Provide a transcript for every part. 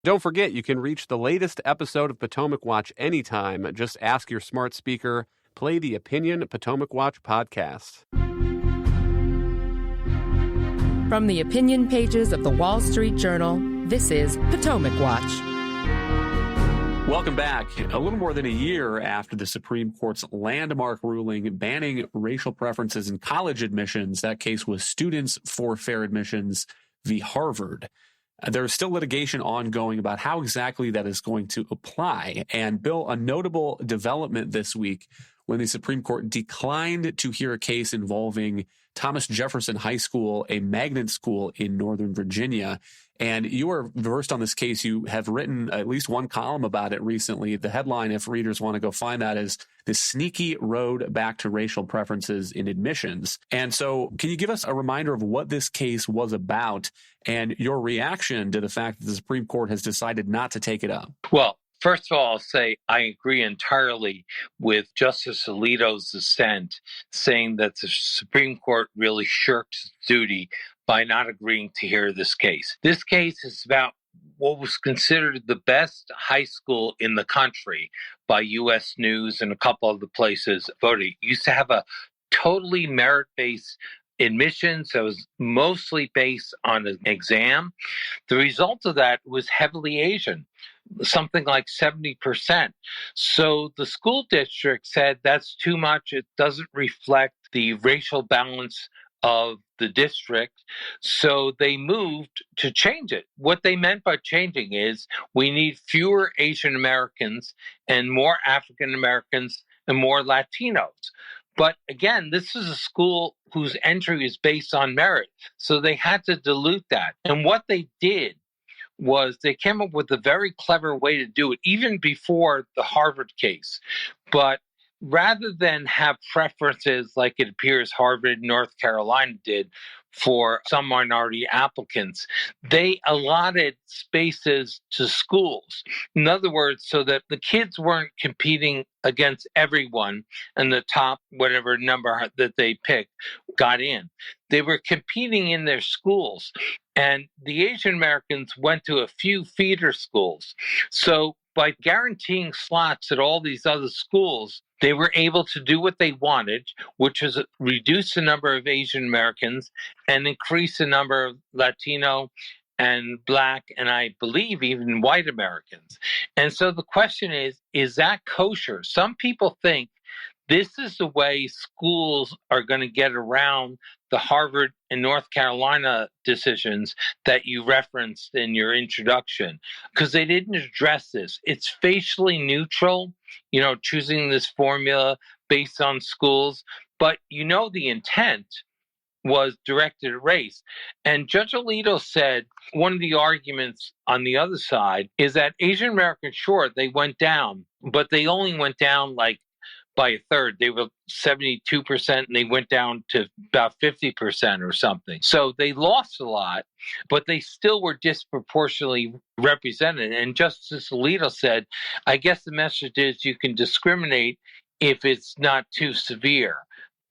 Don't forget, you can reach the latest episode of Potomac Watch anytime. Just ask your smart speaker, play the Opinion Potomac Watch podcast. From the opinion pages of the Wall Street Journal, this is Potomac Watch. Welcome back. A little more than a year after the Supreme Court's landmark ruling banning racial preferences in college admissions, that case was Students for Fair Admissions v. Harvard. There is still litigation ongoing about how exactly that is going to apply. And, Bill, a notable development this week when the Supreme Court declined to hear a case involving Thomas Jefferson High School, a magnet school in Northern Virginia. And you are versed on this case. You have written at least one column about it recently. The headline, if readers want to go find that, is "The Sneaky Road Back to Racial Preferences in Admissions." And so can you give us a reminder of what this case was about and your reaction to the fact that the Supreme Court has decided not to take it up? Well, first of all, I'll say I agree entirely with Justice Alito's dissent, saying that the Supreme Court really shirked its duty by not agreeing to hear this case. This case is about what was considered the best high school in the country by U.S. News and a couple of the places voted. It used to have a totally merit-based admissions that was mostly based on an exam. The result of that was heavily Asian, something like 70%. So the school district said that's too much. It doesn't reflect the racial balance of the district. So they moved to change it. What they meant by changing is we need fewer Asian Americans and more African Americans and more Latinos. But again, this is a school whose entry is based on merit. So they had to dilute that. And what they did was they came up with a very clever way to do it, even before the Harvard case. But rather than have preferences like it appears Harvard, North Carolina did for some minority applicants, they allotted spaces to schools. In other words, so that the kids weren't competing against everyone and the top whatever number that they picked got in. They were competing in their schools. And the Asian Americans went to a few feeder schools. So by guaranteeing slots at all these other schools, they were able to do what they wanted, which was reduce the number of Asian Americans and increase the number of Latino and Black, and I believe even white Americans. And so the question is that kosher? Some people think this is the way schools are going to get around the Harvard and North Carolina decisions that you referenced in your introduction, because they didn't address this. It's facially neutral, choosing this formula based on schools, but the intent was directed at race. And Judge Alito said one of the arguments on the other side is that Asian Americans, sure, they went down, but they only went down by a third. They were 72% and they went down to about 50% or something. So they lost a lot, but they still were disproportionately represented. And Justice Alito said, I guess the message is you can discriminate if it's not too severe.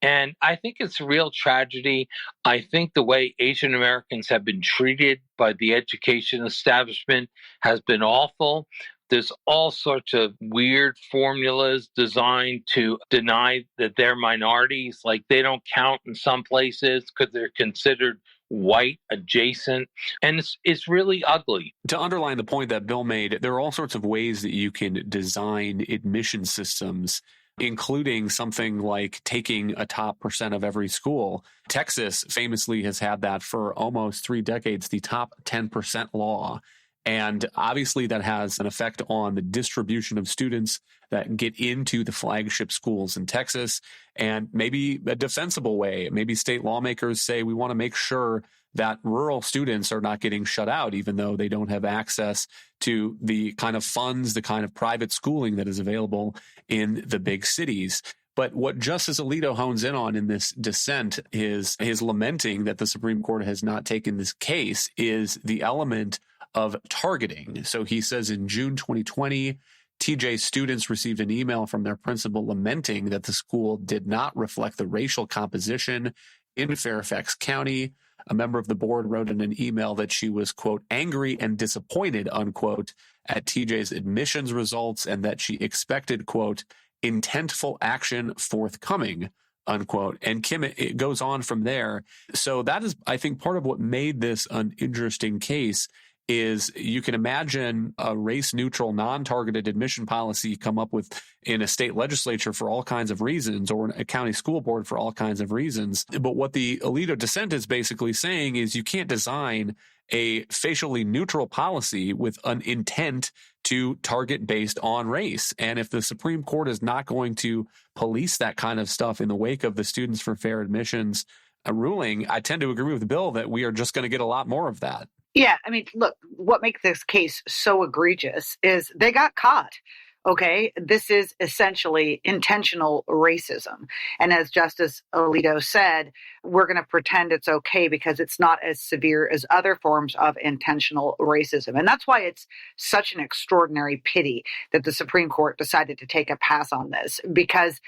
And I think it's a real tragedy. I think the way Asian Americans have been treated by the education establishment has been awful. There's all sorts of weird formulas designed to deny that they're minorities, like they don't count in some places because they're considered white adjacent. And it's really ugly. To underline the point that Bill made, there are all sorts of ways that you can design admission systems, including something like taking a top percent of every school. Texas famously has had that for almost 3 decades, the top 10% law. And obviously that has an effect on the distribution of students that get into the flagship schools in Texas, and maybe a defensible way. Maybe state lawmakers say we want to make sure that rural students are not getting shut out, even though they don't have access to the kind of funds, the kind of private schooling that is available in the big cities. But what Justice Alito hones in on in this dissent is his lamenting that the Supreme Court has not taken this case is the element of targeting. So he says in June 2020, TJ students received an email from their principal lamenting that the school did not reflect the racial composition in Fairfax County. A member of the board wrote in an email that she was, quote, angry and disappointed, unquote, at TJ's admissions results, and that she expected, quote, intentful action forthcoming, unquote. And Kim, it goes on from there. So that is, I think, part of what made this an interesting case is you can imagine a race-neutral, non-targeted admission policy come up with in a state legislature for all kinds of reasons, or a county school board for all kinds of reasons. But what the Alito dissent is basically saying is you can't design a facially neutral policy with an intent to target based on race. And if the Supreme Court is not going to police that kind of stuff in the wake of the Students for Fair Admissions ruling, I tend to agree with Bill that we are just going to get a lot more of that. Yeah, I mean, look, what makes this case so egregious is they got caught. Okay, this is essentially intentional racism. And as Justice Alito said, we're going to pretend it's okay because it's not as severe as other forms of intentional racism. And that's why it's such an extraordinary pity that the Supreme Court decided to take a pass on this, because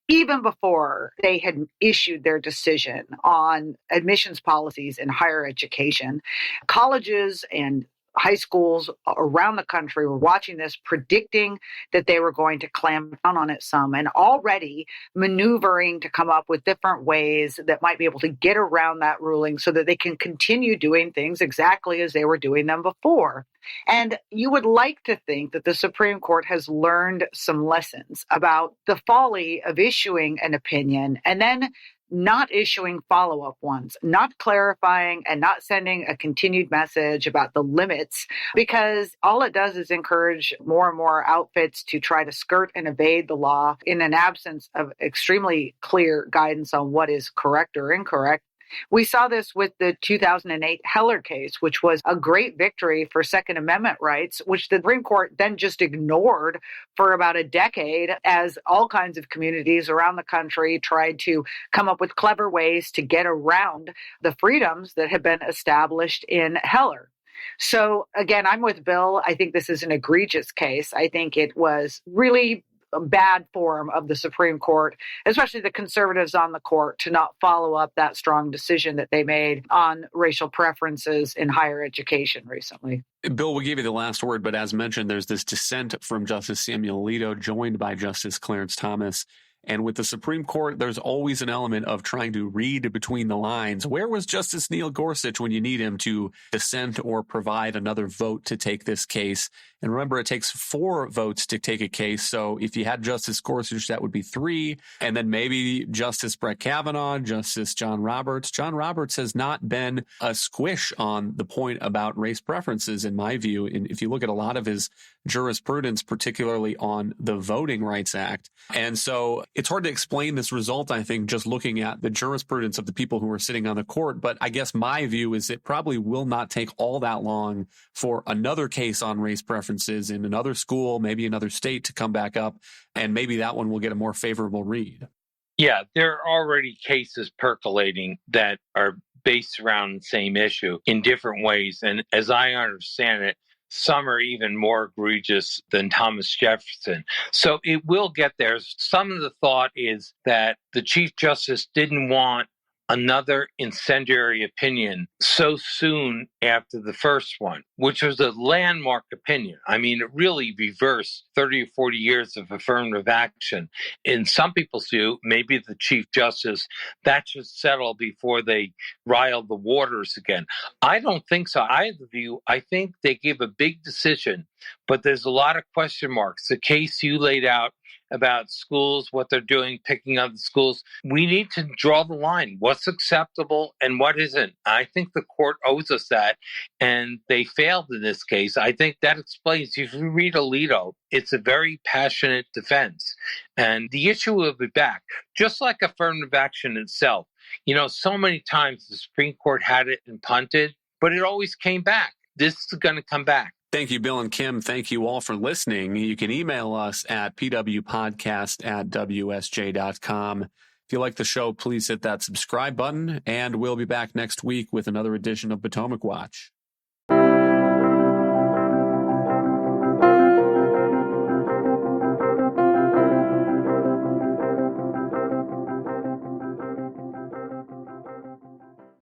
even before they had issued their decision on admissions policies in higher education, colleges and high schools around the country were watching this, predicting that they were going to clamp down on it some, and already maneuvering to come up with different ways that might be able to get around that ruling so that they can continue doing things exactly as they were doing them before. And you would like to think that the Supreme Court has learned some lessons about the folly of issuing an opinion and then not issuing follow-up ones, not clarifying and not sending a continued message about the limits, because all it does is encourage more and more outfits to try to skirt and evade the law in an absence of extremely clear guidance on what is correct or incorrect. We saw this with the 2008 Heller case, which was a great victory for Second Amendment rights, which the Supreme Court then just ignored for about a decade as all kinds of communities around the country tried to come up with clever ways to get around the freedoms that had been established in Heller. So again, I'm with Bill. I think this is an egregious case. I think it was really a bad form of the Supreme Court, especially the conservatives on the court, to not follow up that strong decision that they made on racial preferences in higher education recently. Bill, we gave you the last word, but as mentioned, there's this dissent from Justice Samuel Alito, joined by Justice Clarence Thomas. And with the Supreme Court, there's always an element of trying to read between the lines. Where was Justice Neil Gorsuch when you need him to dissent or provide another vote to take this case? And remember, it takes 4 votes to take a case. So if you had Justice Gorsuch, that would be 3. And then maybe Justice Brett Kavanaugh, Justice John Roberts. John Roberts has not been a squish on the point about race preferences, in my view. And if you look at a lot of his jurisprudence, particularly on the Voting Rights Act. And so it's hard to explain this result, I think, just looking at the jurisprudence of the people who are sitting on the court. But I guess my view is it probably will not take all that long for another case on race preferences in another school, maybe another state, to come back up. And maybe that one will get a more favorable read. Yeah, there are already cases percolating that are based around the same issue in different ways. And as I understand it, some are even more egregious than Thomas Jefferson. So it will get there. Some of the thought is that the Chief Justice didn't want another incendiary opinion so soon after the first one, which was a landmark opinion. I mean, it really reversed 30 or 40 years of affirmative action. In some people's view, maybe the Chief Justice, that should settle before they rile the waters again. I don't think so. I have the view, I think they gave a big decision, but there's a lot of question marks. The case you laid out about schools, what they're doing, picking up the schools. We need to draw the line. What's acceptable and what isn't? I think the court owes us that, and they failed in this case. I think that explains, if you read Alito, it's a very passionate defense. And the issue will be back, just like affirmative action itself. You know, so many times the Supreme Court had it and punted, but it always came back. This is going to come back. Thank you, Bill and Kim. Thank you all for listening. You can email us at pwpodcast@wsj.com. If you like the show, please hit that subscribe button, and we'll be back next week with another edition of Potomac Watch.